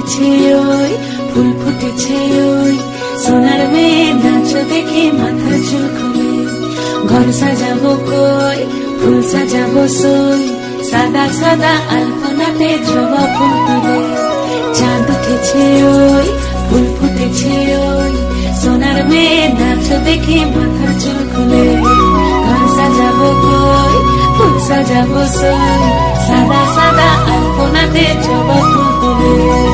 ফুটেছে ওই ফুল ফুটেছে ওই সোনার মেয়ে নাচ দেখে মাথা চুল খুলে ঘর সাজাবো কই ফুল সাজাবো সই সাদা সাদা আলপনাতে জবা ফুল তুলে চাঁদ উঠেছে ওই ফুল ফুটেছে ওই সোনার মেয়ে নাচ দেখে মাথা চুল খুলে ঘর সাজাবো কই ফুল সাজাবো সই সাদা সাদা আলপনাতে জবা ফুল তুলে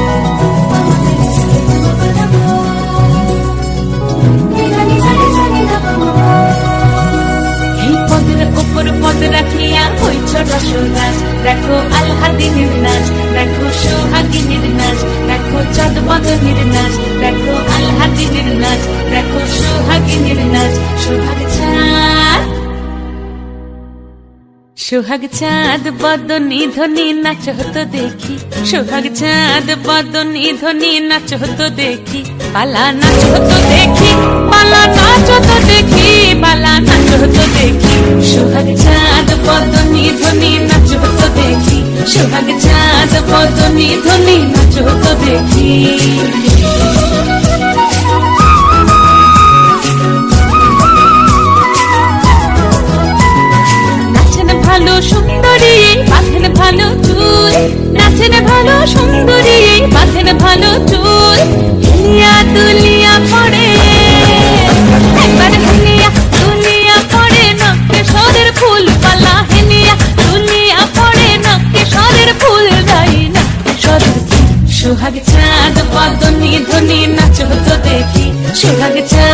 পদ রাখিয়া হইছ রসরাজ দেখো আলহাদিনের নাচ দেখো সোহাগিনীর নাচ দেখো চাঁদ বদনের নাচ দেখো আলহাদিনের নাচ দেখো সোহাগিনীর নাচ সোহাগ চাঁদ বদনী ধ্বনি নাচ হতো দেখি সোহাগ চাঁদ বদনী ধ্বনি নাচ হতো দেখি পালা নাচ হতো দেখি পালা নাচ হতো দেখি পালা নাচ হতো দেখি সোহাগ চাঁদ বদনী ধ্বনি নাচ হতো দেখি সোহাগ চাঁদ বদনী ধ্বনি নাচ হতো দেখি ভালো সুন্দরী বাঁধেন ভালো চুল নাচেন ভালো সুন্দরী বাঁধেন ভালো চুল হেলিয়া দুলিয়া পড়ে একবার হেলিয়া দুলিয়া পড়ে নকেশ্বরের ফুল পালা হেলিয়া দুলিয়া পড়ে নকেশ্বরের ফুল দাই নকেশ্বরের সোহাগ চাঁদ বদনী ধ্বনি নাচ হতো দেখি সোহাগ চাঁদ